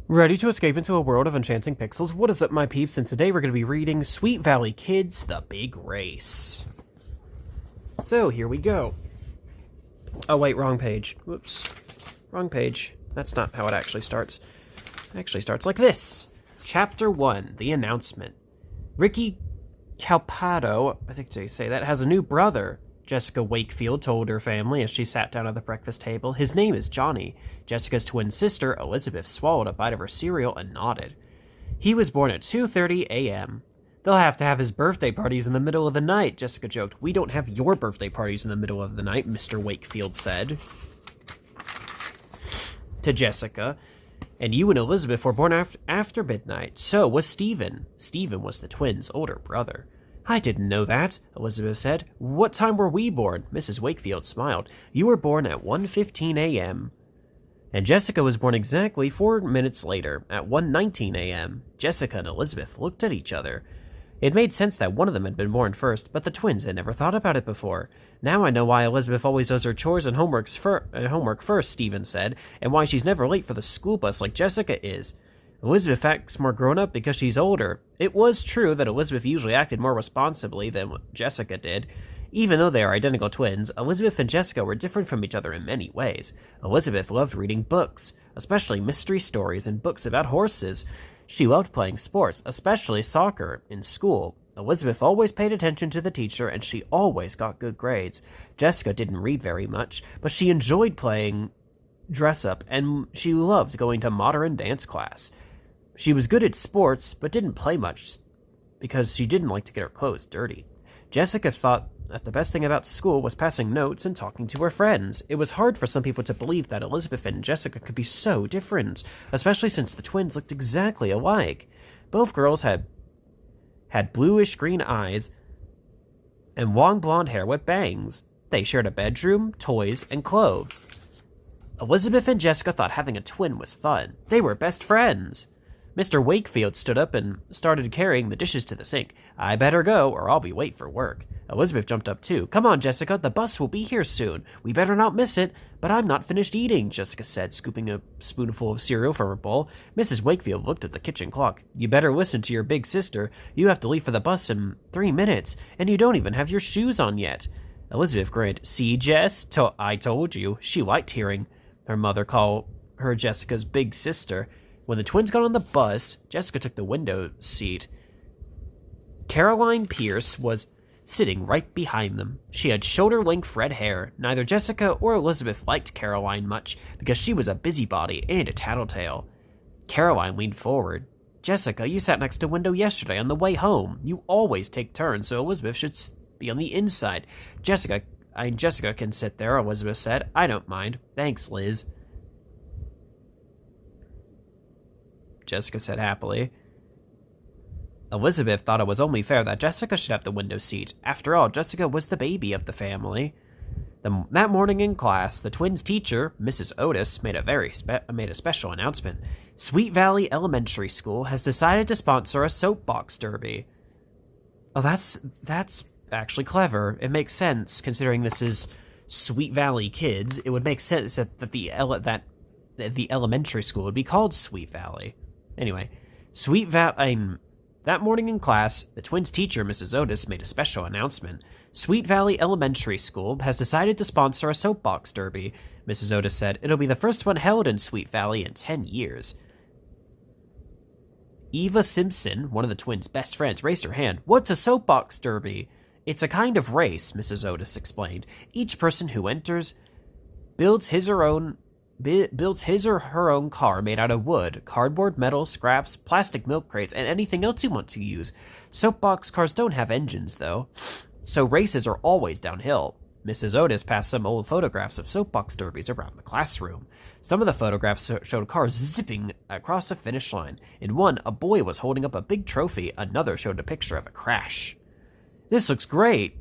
Ready to escape into a world of enchanting pixels? What is up, my peeps? And today we're going to be reading Sweet Valley Kids, The Big Race. So, here we go. Oh, wait, wrong page. Whoops. Wrong page. That's not how it actually starts. It actually starts like this. Chapter 1, The Announcement. Ricky Calpado, I think they say that, has a new brother. Jessica Wakefield told her family as she sat down at the breakfast table. His name is Johnny. Jessica's twin sister, Elizabeth, swallowed a bite of her cereal and nodded. He was born at 2:30 a.m. They'll have to have his birthday parties in the middle of the night, Jessica joked. We don't have your birthday parties in the middle of the night, Mr. Wakefield said to Jessica. And you and Elizabeth were born after midnight. So was Stephen. Stephen was the twins' older brother. I didn't know that, Elizabeth said. What time were we born? Mrs. Wakefield smiled. You were born at 1:15 a.m. And Jessica was born exactly 4 minutes later, at 1:19 a.m. Jessica and Elizabeth looked at each other. It made sense that one of them had been born first, but the twins had never thought about it before. Now I know why Elizabeth always does her chores and homework first, Stephen said, and why she's never late for the school bus like Jessica is. Elizabeth acts more grown-up because she's older. It was true that Elizabeth usually acted more responsibly than Jessica did. Even though they are identical twins, Elizabeth and Jessica were different from each other in many ways. Elizabeth loved reading books, especially mystery stories and books about horses. She loved playing sports, especially soccer, in school. Elizabeth always paid attention to the teacher, and she always got good grades. Jessica didn't read very much, but she enjoyed playing dress-up, and she loved going to modern dance class. She was good at sports, but didn't play much because she didn't like to get her clothes dirty. Jessica thought that the best thing about school was passing notes and talking to her friends. It was hard for some people to believe that Elizabeth and Jessica could be so different, especially since the twins looked exactly alike. Both girls had bluish-green eyes and long blonde hair with bangs. They shared a bedroom, toys, and clothes. Elizabeth and Jessica thought having a twin was fun. They were best friends. Mr. Wakefield stood up and started carrying the dishes to the sink. I better go, or I'll be late for work. Elizabeth jumped up too. Come on, Jessica, the bus will be here soon. We better not miss it. But I'm not finished eating, Jessica said, scooping a spoonful of cereal from her bowl. Mrs. Wakefield looked at the kitchen clock. You better listen to your big sister. You have to leave for the bus in 3 minutes, and you don't even have your shoes on yet. Elizabeth grinned. See, Jess? I told you. She liked hearing her mother call her Jessica's big sister. When the twins got on the bus, Jessica took the window seat. Caroline Pierce was sitting right behind them. She had shoulder-length red hair. Neither Jessica or Elizabeth liked Caroline much because she was a busybody and a tattletale. Caroline leaned forward. Jessica, you sat next to window yesterday on the way home. You always take turns, so Elizabeth should be on the inside. Jessica can sit there, Elizabeth said. I don't mind. Thanks, Liz. Jessica said happily. Elizabeth thought it was only fair that Jessica should have the window seat. After all, Jessica was the baby of the family. That morning in class, the twins' teacher, Mrs. Otis, made a special announcement. Sweet Valley Elementary School has decided to sponsor a soapbox derby. Oh, that's actually clever. It makes sense considering this is Sweet Valley Kids. It would make sense that the elementary school would be called Sweet Valley. Anyway, that morning in class, the twins' teacher, Mrs. Otis, made a special announcement. Sweet Valley Elementary School has decided to sponsor a soapbox derby, Mrs. Otis said. It'll be the first one held in Sweet Valley in 10 years. Eva Simpson, one of the twins' best friends, raised her hand. What's a soapbox derby? It's a kind of race, Mrs. Otis explained. Each person who enters builds his or her own car made out of wood, cardboard, metal, scraps, plastic milk crates, and anything else you want to use. Soapbox cars don't have engines, though, so races are always downhill. Mrs. Otis passed some old photographs of soapbox derbies around the classroom. Some of the photographs showed cars zipping across the finish line. In one, a boy was holding up a big trophy. Another showed a picture of a crash. This looks great,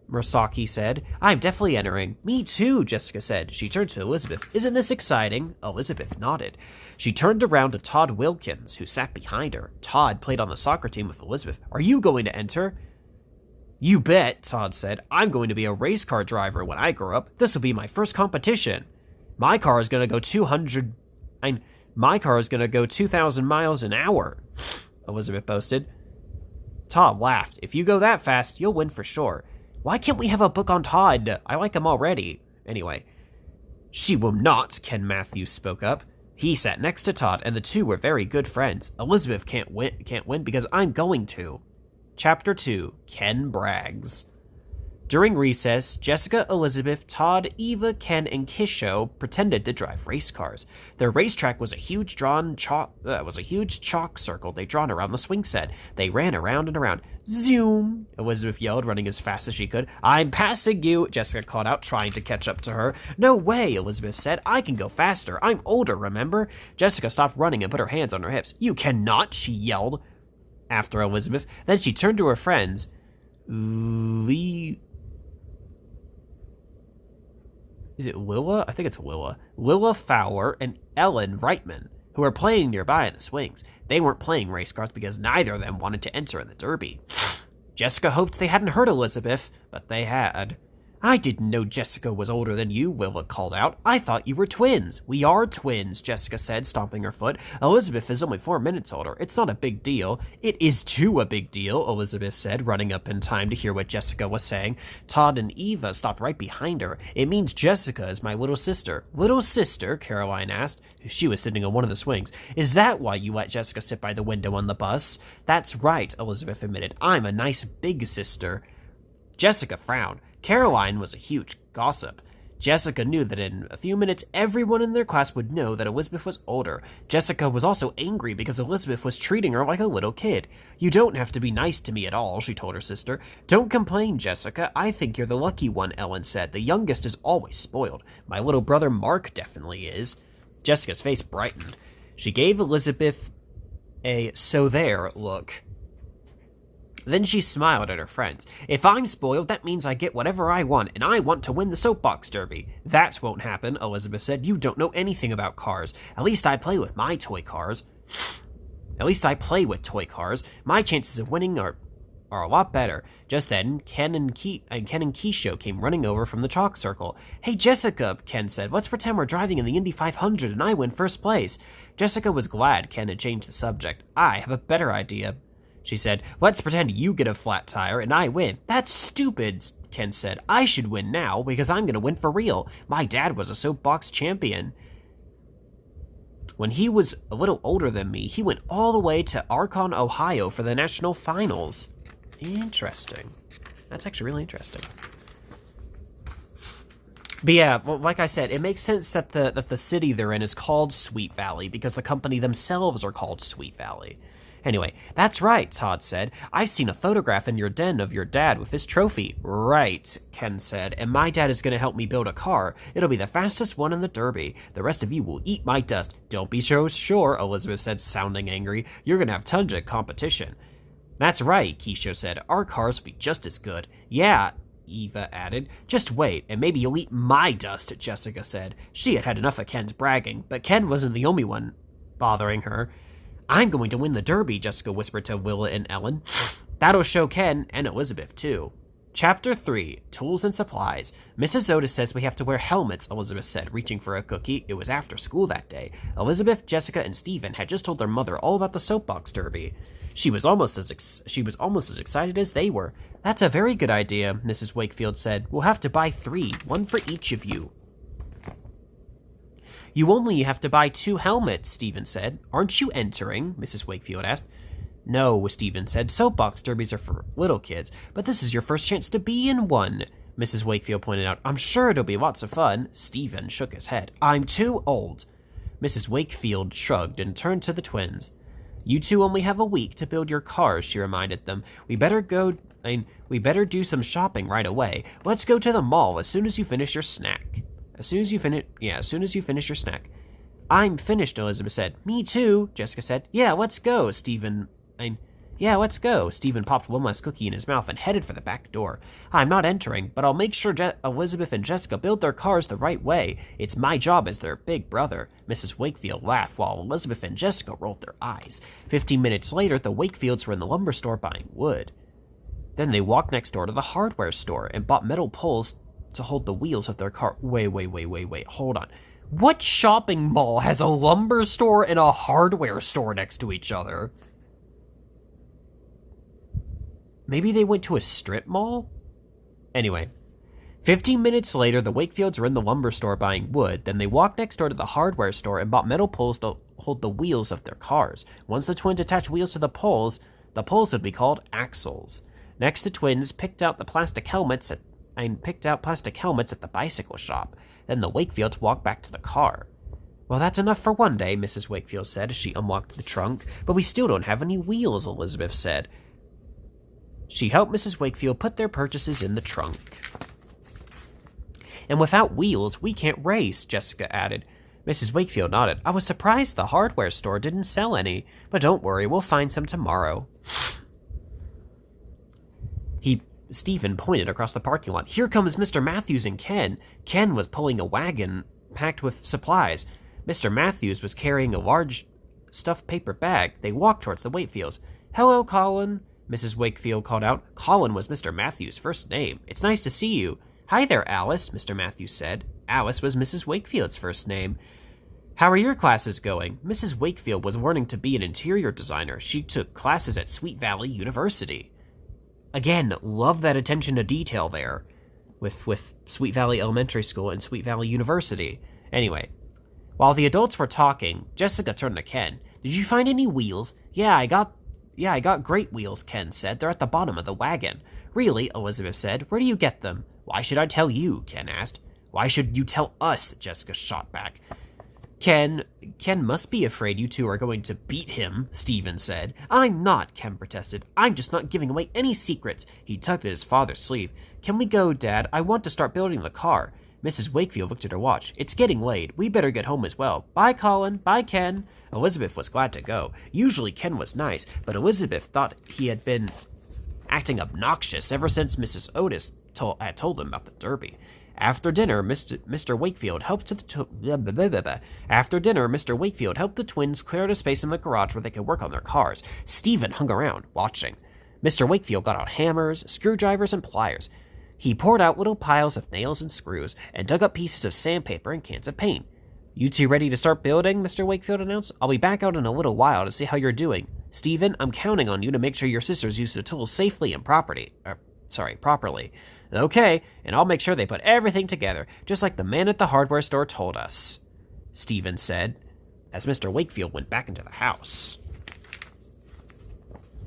Murasaki said. I'm definitely entering. Me too, Jessica said. She turned to Elizabeth. Isn't this exciting? Elizabeth nodded. She turned around to Todd Wilkins, who sat behind her. Todd played on the soccer team with Elizabeth. Are you going to enter? You bet, Todd said. I'm going to be a race car driver when I grow up. This will be my first competition. My car is going to go 2,000 miles an hour, Elizabeth boasted. Todd laughed. If you go that fast, you'll win for sure. Why can't we have a book on Todd? I like him already. Anyway. She will not, Ken Matthews spoke up. He sat next to Todd, and the two were very good friends. Elizabeth can't win because I'm going to. Chapter 2, Ken Brags. During recess, Jessica, Elizabeth, Todd, Eva, Ken, and Kisho pretended to drive race cars. Their racetrack was a huge chalk circle they'd drawn around the swing set. They ran around and around. Zoom! Elizabeth yelled, running as fast as she could. I'm passing you, Jessica called out, trying to catch up to her. No way, Elizabeth said. I can go faster. I'm older, remember? Jessica stopped running and put her hands on her hips. You cannot, she yelled after Elizabeth. Then she turned to her friends. Is it Willa? I think it's Willa. Willa Fowler and Ellen Reitman, who were playing nearby in the swings. They weren't playing race cars because neither of them wanted to enter in the Derby. Jessica hoped they hadn't hurt Elizabeth, but they had. I didn't know Jessica was older than you, Willa called out. I thought you were twins. We are twins, Jessica said, stomping her foot. Elizabeth is only 4 minutes older. It's not a big deal. It is too a big deal, Elizabeth said, running up in time to hear what Jessica was saying. Todd and Eva stopped right behind her. It means Jessica is my little sister. Little sister? Caroline asked. She was sitting on one of the swings. Is that why you let Jessica sit by the window on the bus? That's right, Elizabeth admitted. I'm a nice big sister. Jessica frowned. Caroline was a huge gossip. Jessica knew that in a few minutes everyone in their class would know that Elizabeth was older. Jessica was also angry because Elizabeth was treating her like a little kid. You don't have to be nice to me at all, she told her sister. Don't complain, Jessica. I think you're the lucky one, Ellen said. The youngest is always spoiled. My little brother Mark definitely is. Jessica's face brightened. She gave Elizabeth a so there look. Then she smiled at her friends. If I'm spoiled, that means I get whatever I want, and I want to win the soapbox derby. That won't happen, Elizabeth said. You don't know anything about cars. At least I play with toy cars. My chances of winning are a lot better. Just then, Ken and Keisho came running over from the chalk circle. Hey, Jessica, Ken said. Let's pretend we're driving in the Indy 500 and I win first place. Jessica was glad Ken had changed the subject. I have a better idea, she said. Let's pretend you get a flat tire and I win. That's stupid, Ken said. I should win now because I'm going to win for real. My dad was a soapbox champion. When he was a little older than me, he went all the way to Archon, Ohio for the national finals. Interesting. That's actually really interesting. But yeah, well, like I said, it makes sense that the city they're in is called Sweet Valley because the company themselves are called Sweet Valley. Anyway, that's right, Todd said. I've seen a photograph in your den of your dad with his trophy. Right, Ken said, and my dad is going to help me build a car. It'll be the fastest one in the Derby. The rest of you will eat my dust. Don't be so sure, Elizabeth said, sounding angry. You're going to have tons of competition. That's right, Keisho said. Our cars will be just as good. Yeah, Eva added. Just wait, and maybe you'll eat my dust, Jessica said. She had had enough of Ken's bragging, but Ken wasn't the only one bothering her. I'm going to win the Derby, Jessica whispered to Willa and Ellen. That'll show Ken and Elizabeth, too. Chapter 3, Tools and Supplies. Mrs. Otis says we have to wear helmets, Elizabeth said, reaching for a cookie. It was after school that day. Elizabeth, Jessica, and Stephen had just told their mother all about the soapbox derby. She was almost as excited as they were. That's a very good idea, Mrs. Wakefield said. We'll have to buy 3, one for each of you. You only have to buy 2 helmets, Stephen said. Aren't you entering? Mrs. Wakefield asked. No, Stephen said. Soapbox derbies are for little kids, but this is your first chance to be in one, Mrs. Wakefield pointed out. I'm sure it'll be lots of fun. Stephen shook his head. I'm too old. Mrs. Wakefield shrugged and turned to the twins. You two only have a week to build your cars, she reminded them. We better do some shopping right away. Let's go to the mall as soon as you finish your snack. As soon as you finish your snack. I'm finished, Elizabeth said. Me too, Jessica said. Yeah, let's go, Stephen popped one last cookie in his mouth and headed for the back door. I'm not entering, but I'll make sure Elizabeth and Jessica build their cars the right way. It's my job as their big brother. Mrs. Wakefield laughed while Elizabeth and Jessica rolled their eyes. 15 minutes later, the Wakefields were in the lumber store buying wood. Then they walked next door to the hardware store and bought metal poles to hold the wheels of their car. Wait, hold on. What shopping mall has a lumber store and a hardware store next to each other? Maybe they went to a strip mall? Anyway, 15 minutes later, the Wakefields were in the lumber store buying wood. Then they walked next door to the hardware store and bought metal poles to hold the wheels of their cars. Once the twins attached wheels to the poles would be called axles. Next, the twins picked out plastic helmets at the bicycle shop. Then the Wakefields walked back to the car. Well, that's enough for one day, Mrs. Wakefield said as she unlocked the trunk. But we still don't have any wheels, Elizabeth said. She helped Mrs. Wakefield put their purchases in the trunk. And without wheels, we can't race, Jessica added. Mrs. Wakefield nodded. I was surprised the hardware store didn't sell any, but don't worry, we'll find some tomorrow. Stephen pointed across the parking lot. Here comes Mr. Matthews and Ken. Ken was pulling a wagon packed with supplies. Mr. Matthews was carrying a large stuffed paper bag. They walked towards the Wakefields. Hello, Colin, Mrs. Wakefield called out. Colin was Mr. Matthews' first name. It's nice to see you. Hi there, Alice, Mr. Matthews said. Alice was Mrs. Wakefield's first name. How are your classes going? Mrs. Wakefield was learning to be an interior designer. She took classes at Sweet Valley University. Again, love that attention to detail there with Sweet Valley Elementary School and Sweet Valley University. Anyway, while the adults were talking, Jessica turned to Ken. Did you find any wheels? Yeah, I got great wheels, Ken said. They're at the bottom of the wagon. Really, Elizabeth said. Where do you get them? Why should I tell you? Ken asked. Why should you tell us? Jessica shot back. Ken must be afraid you two are going to beat him, Stephen said. I'm not, Ken protested. I'm just not giving away any secrets. He tugged at his father's sleeve. Can we go, Dad? I want to start building the car. Mrs. Wakefield looked at her watch. It's getting late. We better get home as well. Bye, Colin. Bye, Ken. Elizabeth was glad to go. Usually Ken was nice, but Elizabeth thought he had been acting obnoxious ever since Mrs. Otis had told him about the derby. After dinner, Mr. Wakefield helped the twins clear out a space in the garage where they could work on their cars. Stephen hung around, watching. Mr. Wakefield got out hammers, screwdrivers, and pliers. He poured out little piles of nails and screws, and dug up pieces of sandpaper and cans of paint. You two ready to start building? Mr. Wakefield announced. I'll be back out in a little while to see how you're doing. Stephen, I'm counting on you to make sure your sisters use the tools safely and properly. Okay, and I'll make sure they put everything together, just like the man at the hardware store told us, Stephen said, as Mr. Wakefield went back into the house.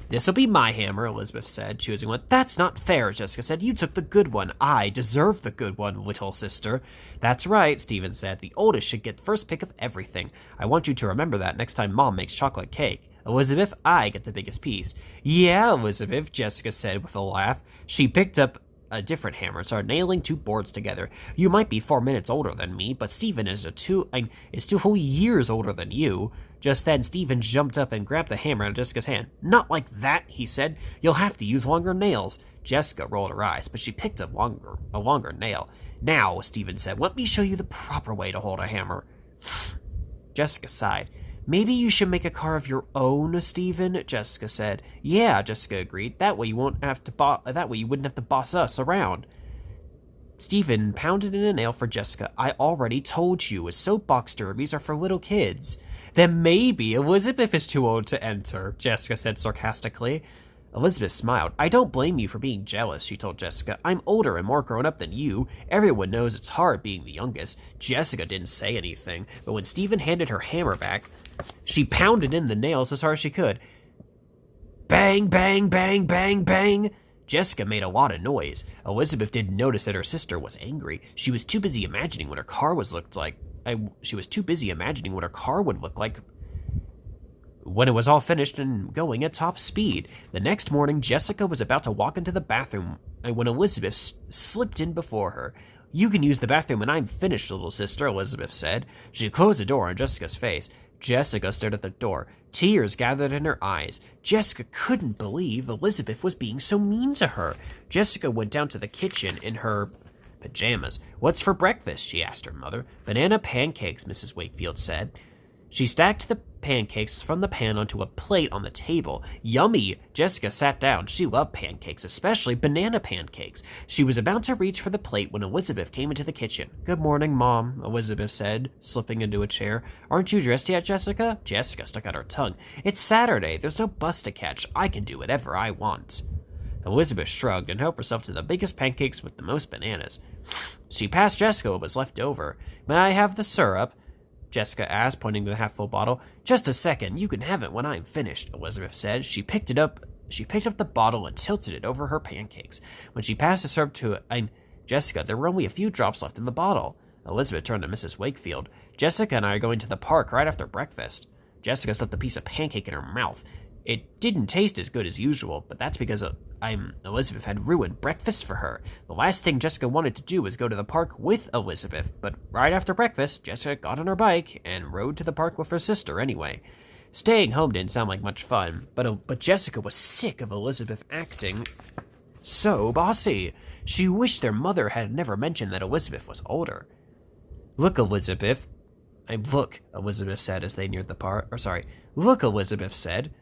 This'll be my hammer, Elizabeth said, choosing one. That's not fair, Jessica said. You took the good one. I deserve the good one, little sister. That's right, Stephen said. The oldest should get first pick of everything. I want you to remember that next time Mom makes chocolate cake. Elizabeth, I get the biggest piece. Yeah, Elizabeth, Jessica said with a laugh. She picked up a different hammer and started nailing two boards together. You might be 4 minutes older than me, but Stephen is two whole years older than you. Just then, Stephen jumped up and grabbed the hammer out of Jessica's hand. Not like that, he said. You'll have to use longer nails. Jessica rolled her eyes, but she picked up a longer nail. Now, Stephen said, let me show you the proper way to hold a hammer. Jessica sighed. Maybe you should make a car of your own, Stephen, Jessica said. Yeah, Jessica agreed. That way you wouldn't have to boss us around. Stephen pounded in a nail for Jessica. I already told you, soapbox derbies are for little kids. Then maybe Elizabeth is too old to enter, Jessica said sarcastically. Elizabeth smiled. I don't blame you for being jealous, she told Jessica. I'm older and more grown up than you. Everyone knows it's hard being the youngest. Jessica didn't say anything, but when Stephen handed her hammer back, she pounded in the nails as hard as she could. Bang, bang, bang, bang, bang. Jessica made a lot of noise. Elizabeth didn't notice that her sister was angry. She was too busy imagining what her car would look like when it was all finished and going at top speed. The next morning, Jessica was about to walk into the bathroom when Elizabeth slipped in before her. You can use the bathroom when I'm finished, little sister, Elizabeth said. She closed the door on Jessica's face. Jessica stared at the door. Tears gathered in her eyes. Jessica couldn't believe Elizabeth was being so mean to her. Jessica went down to the kitchen in her pajamas. What's for breakfast? She asked her mother. Banana pancakes, Mrs. Wakefield said. She stacked the pancakes from the pan onto a plate on the table. Yummy! Jessica sat down. She loved pancakes, especially banana pancakes. She was about to reach for the plate when Elizabeth came into the kitchen. "Good morning, Mom," Elizabeth said, slipping into a chair. "Aren't you dressed yet, Jessica?" Jessica stuck out her tongue. "It's Saturday. There's no bus to catch. I can do whatever I want." Elizabeth shrugged and helped herself to the biggest pancakes with the most bananas. She passed Jessica what was left over. "May I have the syrup?" Jessica asked, pointing to the half-full bottle. "Just a second. You can have it when I'm finished," Elizabeth said. She picked up the bottle and tilted it over her pancakes. When she passed the syrup to Jessica, there were only a few drops left in the bottle. Elizabeth turned to Mrs. Wakefield. "Jessica and I are going to the park right after breakfast." Jessica slipped a piece of pancake in her mouth. It didn't taste as good as usual, but that's because Elizabeth had ruined breakfast for her. The last thing Jessica wanted to do was go to the park with Elizabeth, but right after breakfast, Jessica got on her bike and rode to the park with her sister anyway. Staying home didn't sound like much fun, but Jessica was sick of Elizabeth acting so bossy. She wished their mother had never mentioned that Elizabeth was older. Look, Elizabeth, said as they neared the park. Look, Elizabeth said,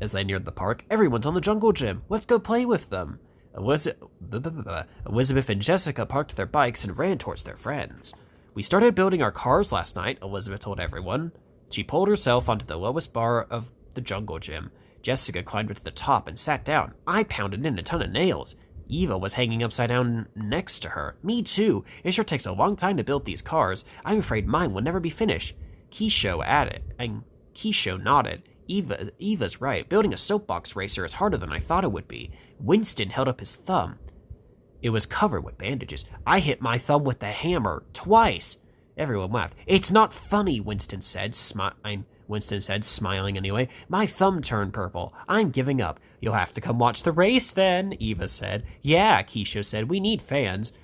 as they neared the park. "Everyone's on the jungle gym. Let's go play with them." Elizabeth and Jessica parked their bikes and ran towards their friends. "We started building our cars last night," Elizabeth told everyone. She pulled herself onto the lowest bar of the jungle gym. Jessica climbed to the top and sat down. "I pounded in a ton of nails." Eva was hanging upside down next to her. "Me too. It sure takes a long time to build these cars. I'm afraid mine will never be finished." Keisho nodded. Eva's right. Building a soapbox racer is harder than I thought it would be." Winston held up his thumb. It was covered with bandages. "I hit my thumb with the hammer twice." Everyone laughed. "It's not funny," Winston said, smiling anyway. "My thumb turned purple. I'm giving up." "You'll have to come watch the race then," Eva said. "Yeah," Keisha said. "We need fans."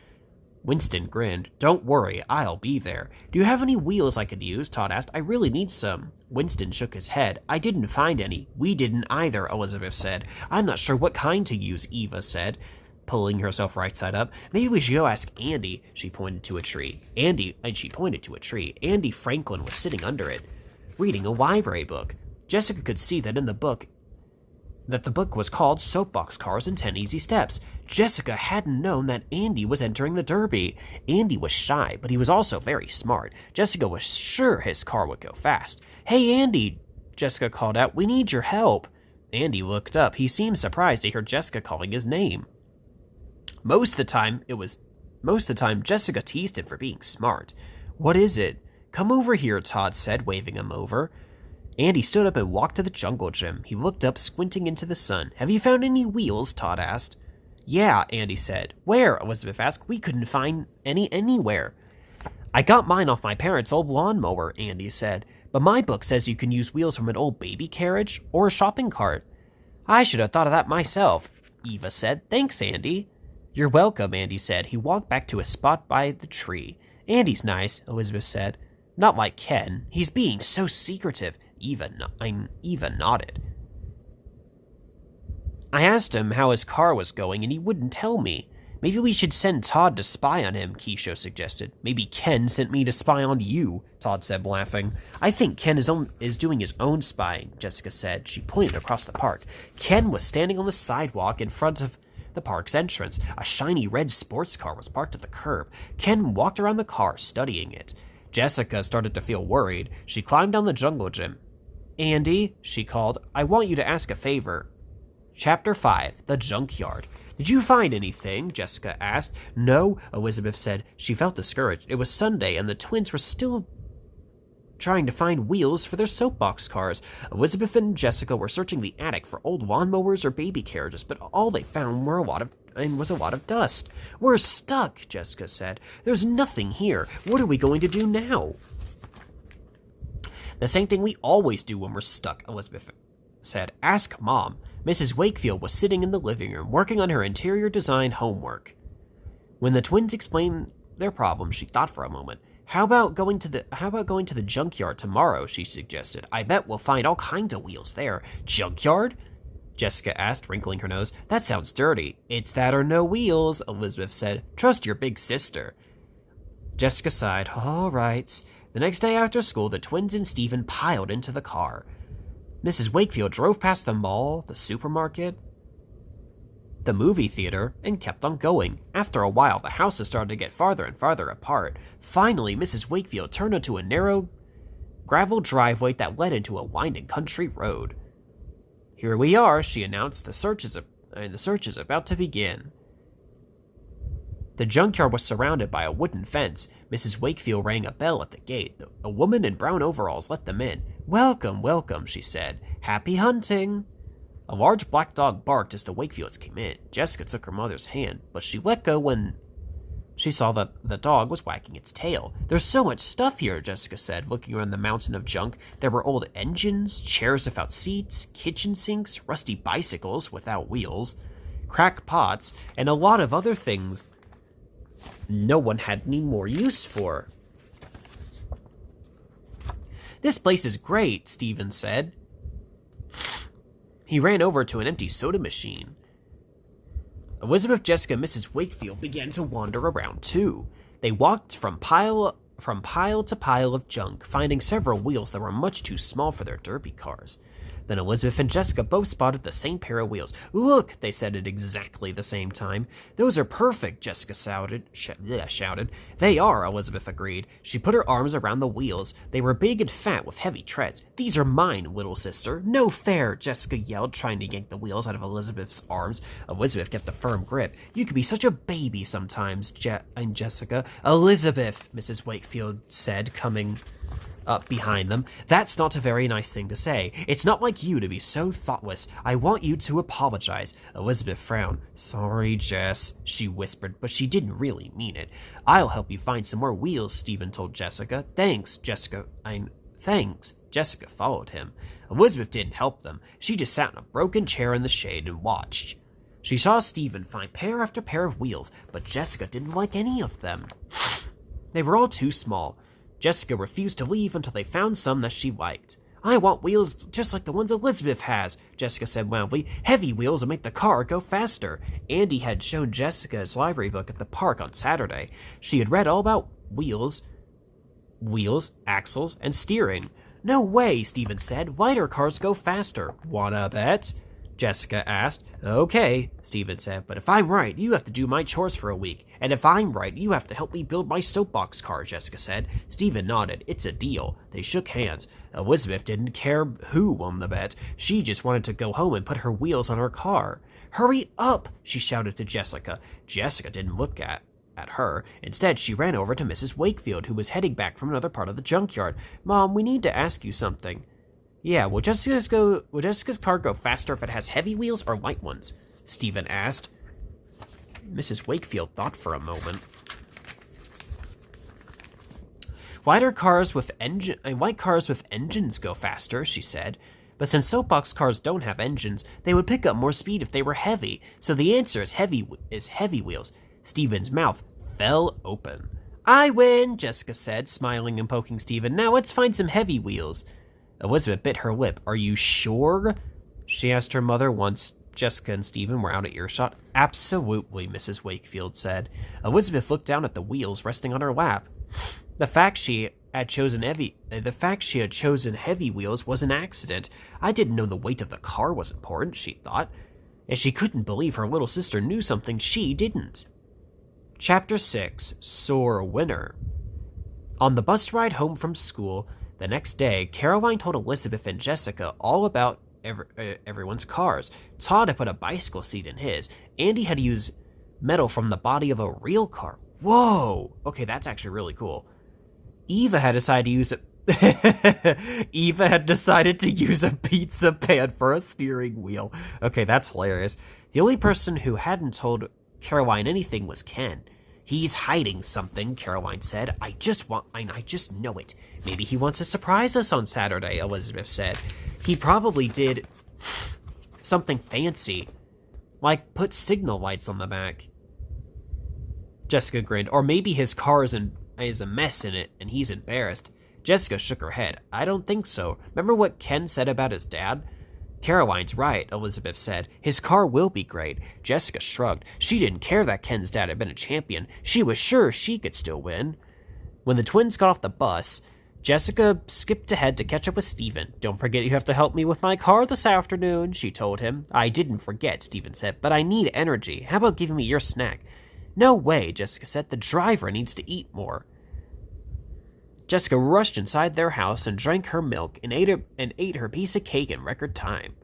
Winston grinned. "Don't worry, I'll be there." "Do you have any wheels I could use?" Todd asked. "I really need some." Winston shook his head. "I didn't find any." "We didn't either," Elizabeth said. "I'm not sure what kind to use," Eva said, pulling herself right side up. "Maybe we should go ask Andy." She pointed to a tree. Andy Franklin was sitting under it, reading a library book. Jessica could see that the book was called Soapbox Cars in 10 Easy Steps. Jessica hadn't known that Andy was entering the Derby. Andy was shy, but he was also very smart. Jessica was sure his car would go fast. "Hey, Andy," Jessica called out. "We need your help." Andy looked up. He seemed surprised to hear Jessica calling his name. Most of the time, Jessica teased him for being smart. "What is it?" "Come over here," Todd said, waving him over. Andy stood up and walked to the jungle gym. He looked up, squinting into the sun. "Have you found any wheels?" Todd asked. "Yeah," Andy said. "Where?" Elizabeth asked. "We couldn't find any anywhere." "I got mine off my parents' old lawnmower," Andy said. "But my book says you can use wheels from an old baby carriage or a shopping cart." "I should have thought of that myself," Eva said. "Thanks, Andy." "You're welcome," Andy said. He walked back to a spot by the tree. "Andy's nice," Elizabeth said. "Not like Ken. He's being so secretive." Eva nodded. "I asked him how his car was going, and he wouldn't tell me." "Maybe we should send Todd to spy on him," Keisho suggested. "Maybe Ken sent me to spy on you," Todd said, laughing. "I think Ken is doing his own spying," Jessica said. She pointed across the park. Ken was standing on the sidewalk in front of the park's entrance. A shiny red sports car was parked at the curb. Ken walked around the car, studying it. Jessica started to feel worried. She climbed down the jungle gym. "Andy," she called, "I want you to ask a favor." Chapter 5, The Junkyard. "Did you find anything?" Jessica asked. "No," Elizabeth said. She felt discouraged. It was Sunday, and the twins were still trying to find wheels for their soapbox cars. Elizabeth and Jessica were searching the attic for old lawnmowers or baby carriages, but all they found was a lot of dust. "We're stuck," Jessica said. "There's nothing here. What are we going to do now?" "The same thing we always do when we're stuck," Elizabeth said. "Ask Mom." Mrs. Wakefield was sitting in the living room, working on her interior design homework. When the twins explained their problem, she thought for a moment. How about going to the junkyard tomorrow?" she suggested. "I bet we'll find all kinds of wheels there." "Junkyard?" Jessica asked, wrinkling her nose. "That sounds dirty." "It's that or no wheels," Elizabeth said. "Trust your big sister." Jessica sighed. "All right." The next day after school, the twins and Stephen piled into the car. Mrs. Wakefield drove past the mall, the supermarket, the movie theater, and kept on going. After a while, the houses started to get farther and farther apart. Finally, Mrs. Wakefield turned onto a narrow gravel driveway that led into a winding country road. "Here we are," she announced. The search is about to begin." The junkyard was surrounded by a wooden fence. Mrs. Wakefield rang a bell at the gate. A woman in brown overalls let them in. "Welcome, welcome," she said. "Happy hunting." A large black dog barked as the Wakefields came in. Jessica took her mother's hand, but she let go when she saw that the dog was wagging its tail. "There's so much stuff here," Jessica said, looking around the mountain of junk. There were old engines, chairs without seats, kitchen sinks, rusty bicycles without wheels, cracked pots, and a lot of other things no one had any more use for. "This place is great," Stephen said. He ran over to an empty soda machine. Elizabeth, Jessica, and Mrs. Wakefield began to wander around too. They walked from pile to pile of junk, finding several wheels that were much too small for their derby cars. Then Elizabeth and Jessica both spotted the same pair of wheels. "Look," they said at exactly the same time. "Those are perfect," Jessica shouted. "They are," Elizabeth agreed. She put her arms around the wheels. They were big and fat with heavy treads. "These are mine, little sister." "No fair," Jessica yelled, trying to yank the wheels out of Elizabeth's arms. Elizabeth kept a firm grip. "You can be such a baby sometimes, Jessica." "Elizabeth," Mrs. Wakefield said, coming up behind them. "That's not a very nice thing to say. It's not like you to be so thoughtless. I want you to apologize." Elizabeth frowned. "Sorry, Jess," she whispered, but she didn't really mean it. "I'll help you find some more wheels," Stephen told Jessica. Thanks." Jessica followed him. Elizabeth didn't help them. She just sat in a broken chair in the shade and watched. She saw Stephen find pair after pair of wheels, but Jessica didn't like any of them. They were all too small. Jessica refused to leave until they found some that she liked. "I want wheels just like the ones Elizabeth has," Jessica said loudly. "Heavy wheels will make the car go faster." Andy had shown Jessica his library book at the park on Saturday. She had read all about wheels, axles, and steering. "No way," Stephen said. "Lighter cars go faster." "Wanna bet?" Jessica asked. "Okay," Stephen said, "but if I'm right, you have to do my chores for a week. And if I'm right, you have to help me build my soapbox car," Jessica said. Stephen nodded. "It's a deal." They shook hands. Elizabeth didn't care who won the bet. She just wanted to go home and put her wheels on her car. "Hurry up," she shouted to Jessica. Jessica didn't look at her. Instead, she ran over to Mrs. Wakefield, who was heading back from another part of the junkyard. "Mom, we need to ask you something." "Yeah, will Jessica's car go faster if it has heavy wheels or light ones?" Stephen asked. Mrs. Wakefield thought for a moment. Light cars with engines go faster," she said. "But since soapbox cars don't have engines, they would pick up more speed if they were heavy. So the answer is heavy wheels." Stephen's mouth fell open. "I win," Jessica said, smiling and poking Stephen. "Now let's find some heavy wheels." Elizabeth bit her lip. "Are you sure?" she asked her mother once Jessica and Stephen were out of earshot. "Absolutely," Mrs. Wakefield said. Elizabeth looked down at the wheels resting on her lap. The fact she had chosen heavy wheels was an accident. "I didn't know the weight of the car was important," she thought. And she couldn't believe her little sister knew something she didn't. Chapter 6, Sore Winner. On the bus ride home from school the next day, Caroline told Elizabeth and Jessica all about everyone's cars. Todd had put a bicycle seat in his. Andy had used metal from the body of a real car. Whoa! Okay, that's actually really cool. Eva had decided to use a pizza pan for a steering wheel. Okay, that's hilarious. The only person who hadn't told Caroline anything was Ken. "He's hiding something," Caroline said. I just know it. Maybe he wants to surprise us on Saturday," Elizabeth said. "He probably did something fancy, like put signal lights on the back." Jessica grinned. "Or maybe his car is a mess in it and he's embarrassed." Jessica shook her head. "I don't think so. Remember what Ken said about his dad?" "Caroline's right," Elizabeth said. "His car will be great." Jessica shrugged. She didn't care that Ken's dad had been a champion. She was sure she could still win. When the twins got off the bus, Jessica skipped ahead to catch up with Steven. Don't forget you have to help me with my car this afternoon, she told him. I didn't forget, Steven said, but I need energy. How about giving me your snack? No way, Jessica said. The driver needs to eat more. Jessica rushed inside their house and drank her milk and ate her piece of cake in record time.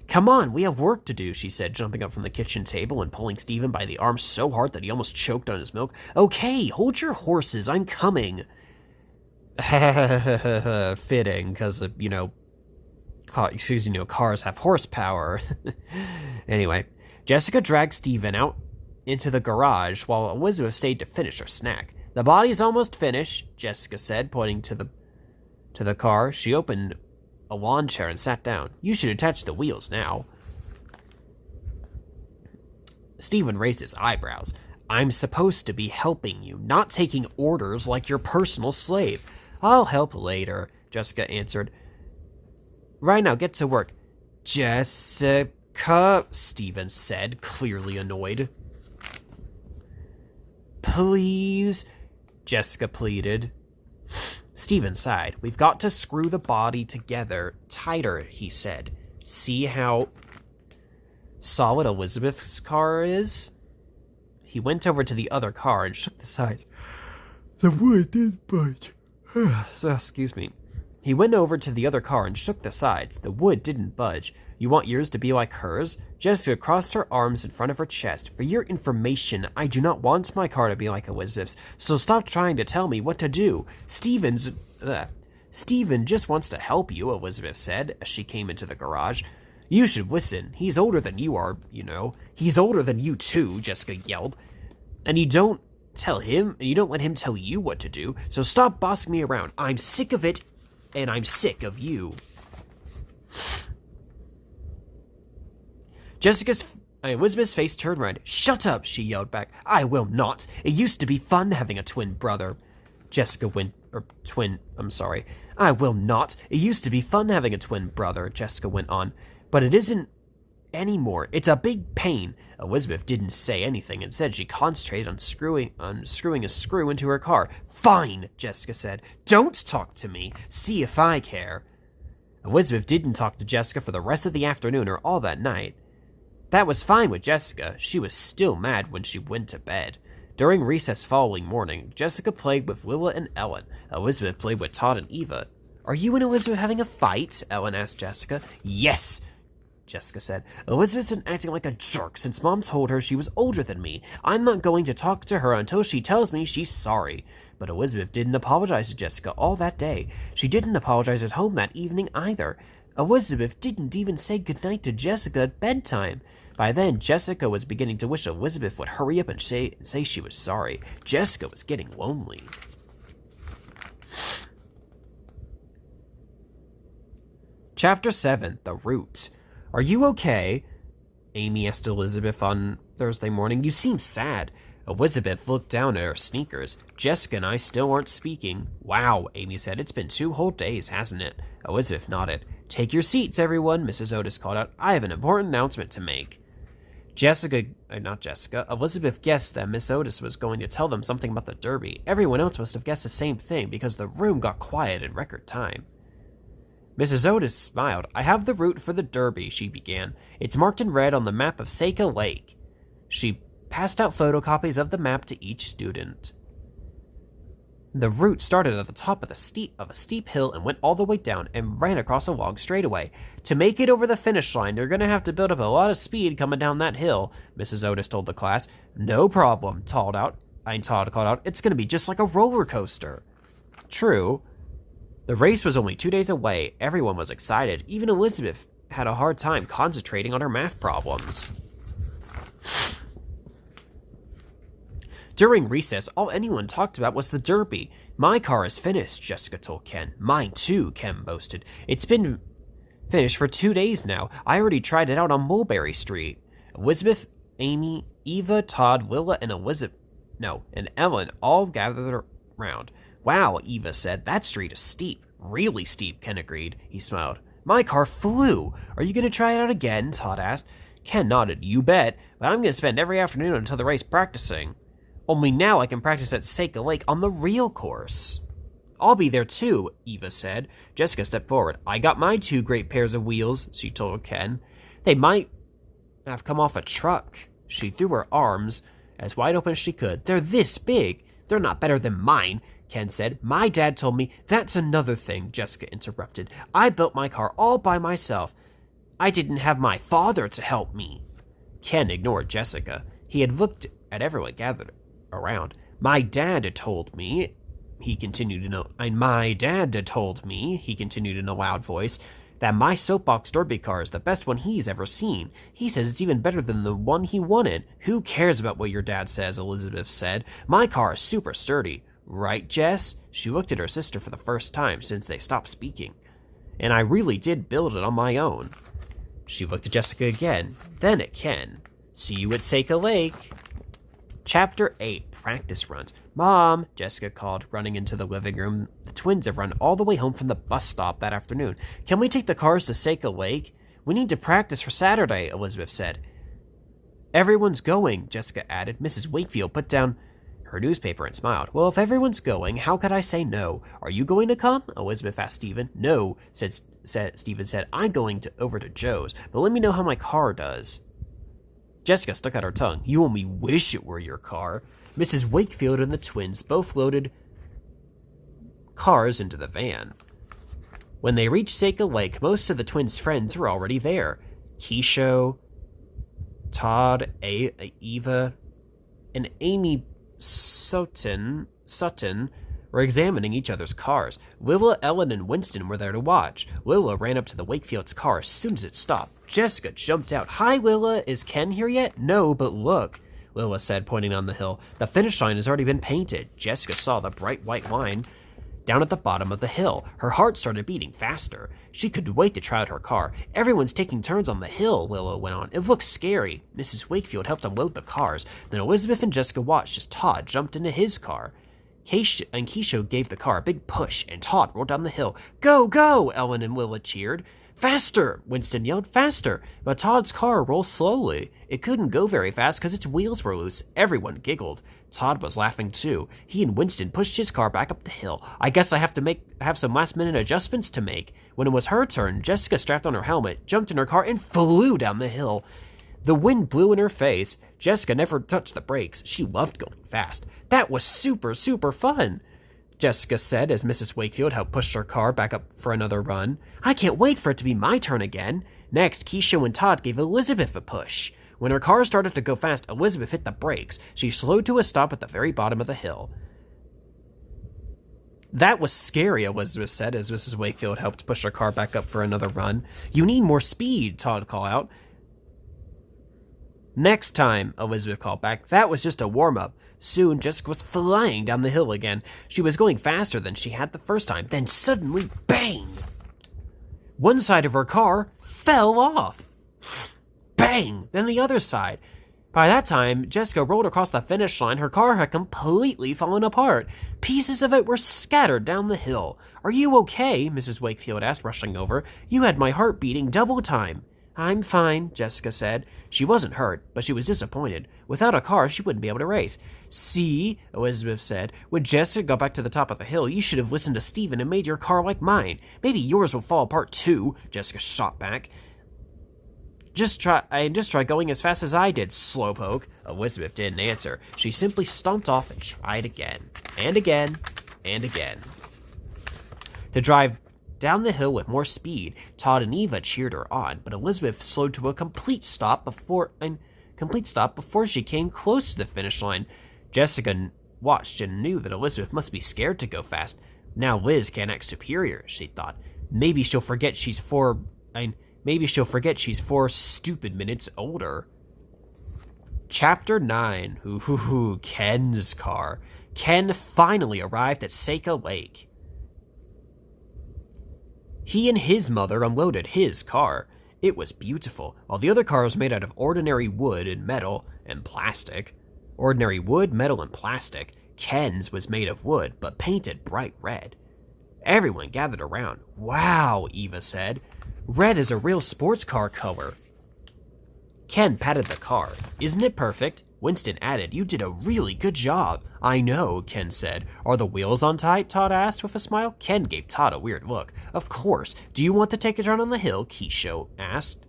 Come on, we have work to do, she said, jumping up from the kitchen table and pulling Steven by the arm so hard that he almost choked on his milk. Okay, hold your horses, I'm coming. Fitting, because, cars have horsepower. Anyway, Jessica dragged Steven out into the garage while Elizabeth stayed to finish her snack. The body's almost finished, Jessica said, pointing to the car. She opened a lawn chair and sat down. You should attach the wheels now. Steven raised his eyebrows. I'm supposed to be helping you, not taking orders like your personal slave. I'll help later, Jessica answered. Right now, get to work. Jessica, Steven said, clearly annoyed. Please, Jessica pleaded. Steven sighed. We've got to screw the body together tighter, he said. See how solid Elizabeth's car is? He went over to the other car and shook the sides. The wood did budge. Excuse me. He went over to the other car and shook the sides. The wood didn't budge. You want yours to be like hers? Jessica crossed her arms in front of her chest. For your information, I do not want my car to be like Elizabeth's, so stop trying to tell me what to do. Steven just wants to help you, Elizabeth said as she came into the garage. You should listen. He's older than you are, you know. He's older than you too, Jessica yelled. And you don't let him tell you what to do, so stop bossing me around. I'm sick of it, and I'm sick of you. Elizabeth's face turned red. Shut up, she yelled back. I will not. It used to be fun having a twin brother. I will not. It used to be fun having a twin brother, Jessica went on. But it isn't anymore. It's a big pain. Elizabeth didn't say anything. Instead, she concentrated on screwing a screw into her car. Fine, Jessica said. Don't talk to me. See if I care. Elizabeth didn't talk to Jessica for the rest of the afternoon or all that night. That was fine with Jessica. She was still mad when she went to bed. During recess following morning, Jessica played with Willa and Ellen. Elizabeth played with Todd and Eva. Are you and Elizabeth having a fight? Ellen asked Jessica. Yes, Jessica said. Elizabeth's been acting like a jerk since Mom told her she was older than me. I'm not going to talk to her until she tells me she's sorry. But Elizabeth didn't apologize to Jessica all that day. She didn't apologize at home that evening either. Elizabeth didn't even say goodnight to Jessica at bedtime. By then, Jessica was beginning to wish Elizabeth would hurry up and say she was sorry. Jessica was getting lonely. Chapter 7, The Root. Are you okay? Amy asked Elizabeth on Thursday morning. You seem sad. Elizabeth looked down at her sneakers. Jessica and I still aren't speaking. Wow, Amy said. It's been 2 whole days, hasn't it? Elizabeth nodded. Take your seats, everyone, Mrs. Otis called out. I have an important announcement to make. Elizabeth guessed that Miss Otis was going to tell them something about the Derby. Everyone else must have guessed the same thing because the room got quiet in record time. Mrs. Otis smiled. I have the route for the Derby, she began. It's marked in red on the map of Seika Lake. She passed out photocopies of the map to each student. The route started at the top of a steep hill and went all the way down and ran across a long straightaway. To make it over the finish line, you're going to have to build up a lot of speed coming down that hill, Mrs. Otis told the class. No problem, Todd called out. It's going to be just like a roller coaster. True. The race was only 2 days away. Everyone was excited. Even Elizabeth had a hard time concentrating on her math problems. During recess, all anyone talked about was the Derby. My car is finished, Jessica told Ken. Mine too, Ken boasted. It's been finished for 2 days now. I already tried it out on Mulberry Street. Elizabeth, Amy, Eva, Todd, Willa, and Ellen all gathered around. Wow, Eva said. That street is steep. Really steep, Ken agreed. He smiled. My car flew. Are you going to try it out again? Todd asked. Ken nodded. You bet. But I'm going to spend every afternoon until the race practicing. Only now I can practice at Seika Lake on the real course. I'll be there too, Eva said. Jessica stepped forward. I got my 2 great pairs of wheels, she told Ken. They might have come off a truck. She threw her arms as wide open as she could. They're this big. They're not better than mine, Ken said. My dad told me. That's another thing, Jessica interrupted. I built my car all by myself. I didn't have my father to help me. Ken ignored Jessica. He had looked at everyone gathered around. My dad had told me, he continued in a loud voice, that my soapbox derby car is the best one he's ever seen. He says it's even better than the one he wanted. Who cares about what your dad says, Elizabeth said. My car is super sturdy. Right, Jess? She looked at her sister for the first time since they stopped speaking. And I really did build it on my own. She looked at Jessica again, then at Ken. See you at Seika Lake. Chapter 8, Practice Runs. Mom, Jessica called, running into the living room. The twins have run all the way home from the bus stop that afternoon. Can we take the cars to Seika Lake? We need to practice for Saturday, Elizabeth said. Everyone's going, Jessica added. Mrs. Wakefield put down her newspaper and smiled. Well, if everyone's going, how could I say no? Are you going to come? Elizabeth asked Stephen. No, Stephen said. I'm going over to Joe's, but let me know how my car does. Jessica stuck out her tongue. You only wish it were your car. Mrs. Wakefield and the twins both loaded cars into the van. When they reached Seika Lake, most of the twins' friends were already there. Keisho, Todd, Eva, and Amy Sutton were examining each other's cars. Willa, Ellen, and Winston were there to watch. Willa ran up to the Wakefield's car as soon as it stopped. Jessica jumped out. Hi, Willa. Is Ken here yet? No, but look, Willa said, pointing on the hill. The finish line has already been painted. Jessica saw the bright white line down at the bottom of the hill. Her heart started beating faster. She couldn't wait to try out her car. Everyone's taking turns on the hill, Willa went on. It looks scary. Mrs. Wakefield helped unload the cars. Then Elizabeth and Jessica watched as Todd jumped into his car. Keisho gave the car a big push, and Todd rolled down the hill. Go, go, Ellen and Willa cheered. Faster, Winston yelled, faster. But Todd's car rolled slowly. It couldn't go very fast because its wheels were loose. Everyone giggled. Todd was laughing too. He and Winston pushed his car back up the hill. I guess I have some last-minute adjustments to make. When it was her turn, Jessica strapped on her helmet, jumped in her car, and flew down the hill. The wind blew in her face. Jessica never touched the brakes. She loved going fast. That was super, super fun, Jessica said as Mrs. Wakefield helped push her car back up for another run. I can't wait for it to be my turn again. Next, Keisha and Todd gave Elizabeth a push. When her car started to go fast, Elizabeth hit the brakes. She slowed to a stop at the very bottom of the hill. That was scary, Elizabeth said as Mrs. Wakefield helped push her car back up for another run. You need more speed, Todd called out. Next time, Elizabeth called back. That was just a warm-up. Soon, Jessica was flying down the hill again. She was going faster than she had the first time. Then suddenly, bang! One side of her car fell off. Bang! Then the other side. By that time, Jessica rolled across the finish line. Her car had completely fallen apart. Pieces of it were scattered down the hill. Are you okay? Mrs. Wakefield asked, rushing over. You had my heart beating double time. I'm fine, Jessica said. She wasn't hurt, but she was disappointed. Without a car, she wouldn't be able to race. See, Elizabeth said, when Jessica got back to the top of the hill, you should have listened to Stephen and made your car like mine. Maybe yours will fall apart too, Jessica shot back. Just try going as fast as I did, slowpoke. Elizabeth didn't answer. She simply stomped off and tried again, and again, and again. To drive down the hill with more speed, Todd and Eva cheered her on, but Elizabeth slowed to a complete stop before she came close to the finish line. Jessica watched and knew that Elizabeth must be scared to go fast. Now Liz can't act superior, she thought. Maybe she'll forget she's 4 stupid minutes older. Chapter 9. Ken's car. Ken finally arrived at Seika Lake. He and his mother unloaded his car. It was beautiful. While the other car was made out of ordinary wood and metal and plastic. Ken's was made of wood, but painted bright red. Everyone gathered around. Wow, Eva said. Red is a real sports car color. Ken patted the car. Isn't it perfect? Winston added, "You did a really good job." "I know," Ken said. "Are the wheels on tight?" Todd asked with a smile. Ken gave Todd a weird look. "Of course. Do you want to take a turn on the hill?" Keisho asked.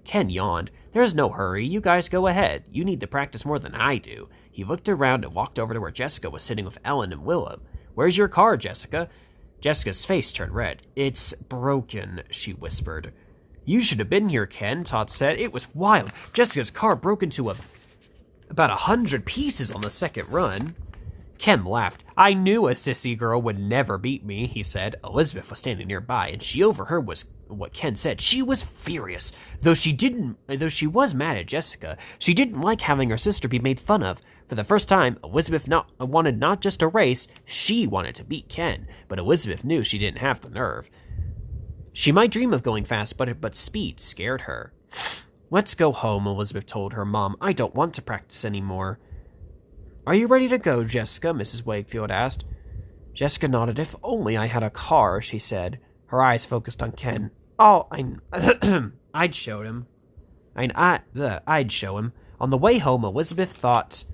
Ken yawned. "There's no hurry. You guys go ahead. You need to practice more than I do." He looked around and walked over to where Jessica was sitting with Ellen and Willa. "Where's your car, Jessica?" Jessica's face turned red. "It's broken," she whispered. "You should have been here, Ken," Todd said. "It was wild. Jessica's car broke into about 100 pieces on the second run." Ken laughed. "I knew a sissy girl would never beat me," he said. Elizabeth was standing nearby, and she overheard what Ken said. She was furious. Though she was mad at Jessica, she didn't like having her sister be made fun of. For the first time, Elizabeth wanted not just a race, she wanted to beat Ken, but Elizabeth knew she didn't have the nerve. She might dream of going fast, but speed scared her. "Let's go home," Elizabeth told her mom. "I don't want to practice anymore." "Are you ready to go, Jessica?" Mrs. Wakefield asked. Jessica nodded. "If only I had a car," she said. Her eyes focused on Ken. "Oh, I'd show him. I'd show him." On the way home, Elizabeth thought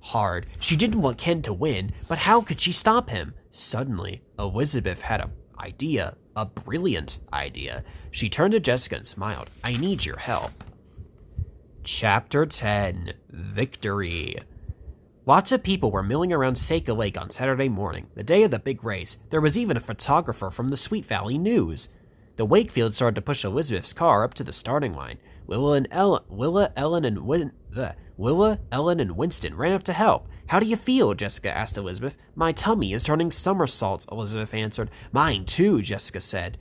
hard. She didn't want Ken to win, but how could she stop him? Suddenly, Elizabeth had an idea, a brilliant idea. She turned to Jessica and smiled. "I need your help." Chapter 10, Victory. Lots of people were milling around Seika Lake on Saturday morning, the day of the big race. There was even a photographer from the Sweet Valley News. The Wakefield started to push Elizabeth's car up to the starting line. Willa, Ellen, and Winston ran up to help. "How do you feel?" Jessica asked Elizabeth. "My tummy is turning somersaults," Elizabeth answered. "Mine too," Jessica said.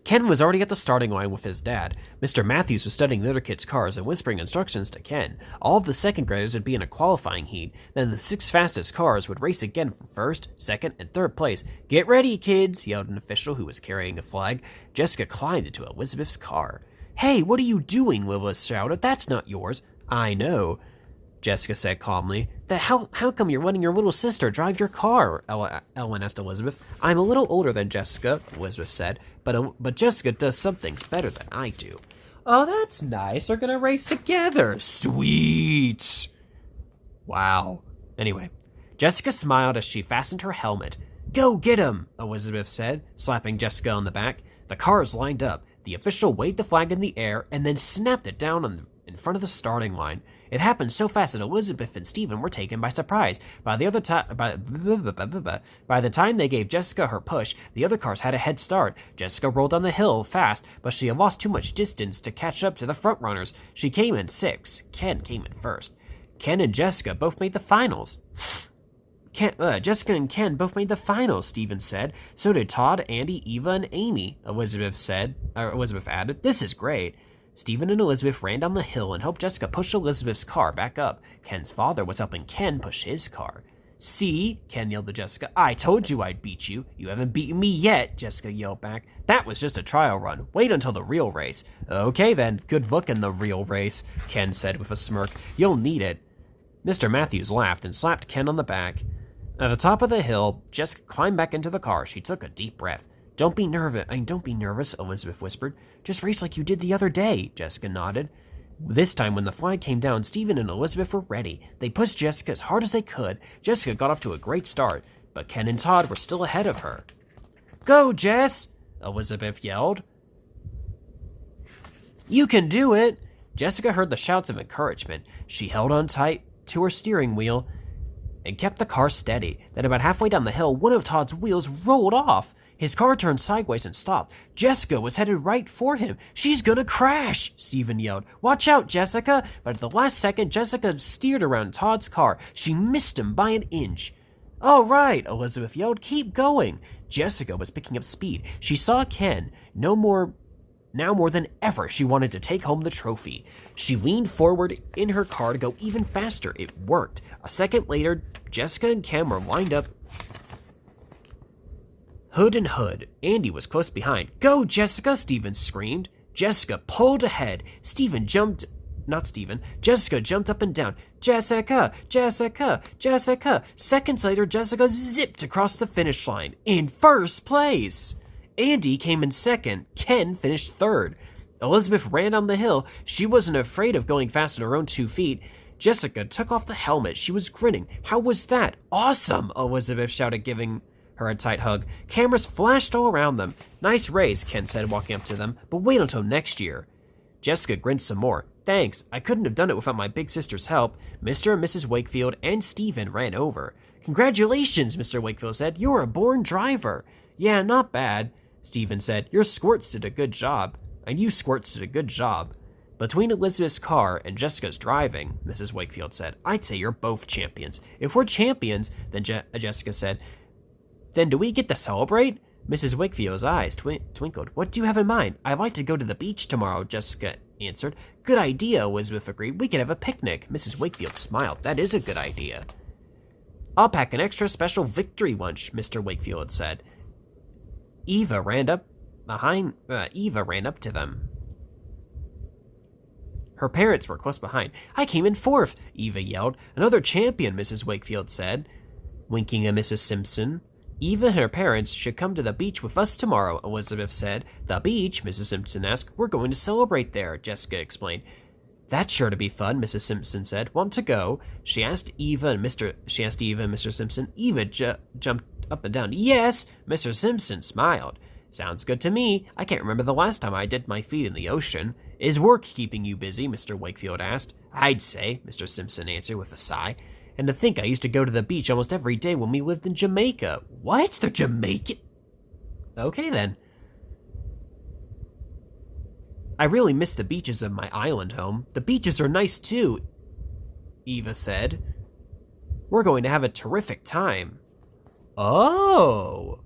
Ken was already at the starting line with his dad. Mr. Matthews was studying the other kids' cars and whispering instructions to Ken. All of the second graders would be in a qualifying heat. Then the 6 fastest cars would race again for first, second, and third place. "Get ready, kids," yelled an official who was carrying a flag. Jessica climbed into Elizabeth's car. "Hey, what are you doing?" Lila shouted. "That's not yours." "I know," Jessica said calmly. How come you're letting your little sister drive your car?" Ellen asked Elizabeth. "I'm a little older than Jessica," Elizabeth said, but Jessica does some things better than I do." "Oh, that's nice. They're gonna race together." "Sweet." "Wow." Anyway, Jessica smiled as she fastened her helmet. "Go get him," Elizabeth said, slapping Jessica on the back. The cars lined up. The official waved the flag in the air and then snapped it down in front of the starting line. It happened so fast that Elizabeth and Stephen were taken by surprise. By the time they gave Jessica her push, the other cars had a head start. Jessica rolled down the hill fast, but she had lost too much distance to catch up to the front runners. She came in 6th. Ken came in 1st. Ken and Jessica both made the finals. Jessica and Ken both made the finals, Stephen said. "So did Todd, Andy, Eva, and Amy," Elizabeth added. "This is great." Stephen and Elizabeth ran down the hill and helped Jessica push Elizabeth's car back up. Ken's father was helping Ken push his car. "See?" Ken yelled to Jessica. "I told you I'd beat you." "You haven't beaten me yet," Jessica yelled back. "That was just a trial run. Wait until the real race." "Okay then, good luck in the real race," Ken said with a smirk. "You'll need it." Mr. Matthews laughed and slapped Ken on the back. At the top of the hill, Jessica climbed back into the car. She took a deep breath. Don't be nervous, Elizabeth whispered. "Just race like you did the other day," Jessica nodded. This time, when the flag came down, Stephen and Elizabeth were ready. They pushed Jessica as hard as they could. Jessica got off to a great start, but Ken and Todd were still ahead of her. "Go, Jess!" Elizabeth yelled. "You can do it!" Jessica heard the shouts of encouragement. She held on tight to her steering wheel and kept the car steady. Then about halfway down the hill, one of Todd's wheels rolled off. His car turned sideways and stopped. Jessica was headed right for him. "She's gonna crash!" Stephen yelled. "Watch out, Jessica!" But at the last second, Jessica steered around Todd's car. She missed him by an inch. "All right," Elizabeth yelled. "Keep going." Jessica was picking up speed. She saw Ken. Now more than ever, she wanted to take home the trophy. She leaned forward in her car to go even faster. It worked. A second later, Jessica and Ken were lined up hood and hood. Andy was close behind. "Go, Jessica!" Stephen screamed. Jessica pulled ahead. Jessica jumped up and down. "Jessica! Jessica! Jessica!" Seconds later, Jessica zipped across the finish line in first place. Andy came in second. Ken finished third. Elizabeth ran down the hill. She wasn't afraid of going fast on her own 2 feet. Jessica took off the helmet. She was grinning. How was that? Awesome, Elizabeth shouted, giving her a tight hug. Cameras flashed all around them. Nice race, Ken said, walking up to them, but wait until next year. Jessica grinned some more. Thanks, I couldn't have done it without my big sister's help. Mr. and Mrs. Wakefield and Stephen ran over. Congratulations, Mr. Wakefield said. You're a born driver. Yeah, not bad, Stephen said. Your squirts did a good job. And you squirts did a good job. Between Elizabeth's car and Jessica's driving, Mrs. Wakefield said, I'd say you're both champions. If we're champions, then Jessica said, then do we get to celebrate? Mrs. Wakefield's eyes twinkled. What do you have in mind? I'd like to go to the beach tomorrow, Jessica answered. Good idea, Elizabeth agreed. We could have a picnic. Mrs. Wakefield smiled. That is a good idea. I'll pack an extra special victory lunch, Mr. Wakefield said. Eva ran up to them. Her parents were close behind. I came in 4th, Eva yelled. Another champion, Mrs. Wakefield said, winking at Mrs. Simpson. Eva and her parents should come to the beach with us tomorrow, Elizabeth said. The beach? Mrs. Simpson asked. We're going to celebrate there, Jessica explained. That's sure to be fun, Mrs. Simpson said. Want to go? She asked Eva and Mr. Simpson. Eva jumped up and down. Yes, Mr. Simpson smiled. Sounds good to me. I can't remember the last time I dipped my feet in the ocean. Is work keeping you busy? Mr. Wakefield asked. I'd say, Mr. Simpson answered with a sigh. And to think I used to go to the beach almost every day when we lived in Jamaica. What? They're Jamaican? Okay, then. I really miss the beaches of my island home. The beaches are nice, too, Eva said. We're going to have a terrific time. Oh.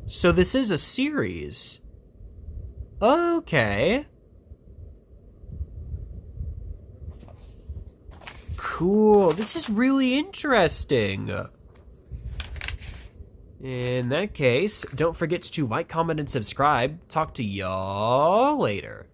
So this is a series. Okay. Cool. This is really interesting. In that case, don't forget to like, comment, and subscribe. Talk to y'all later.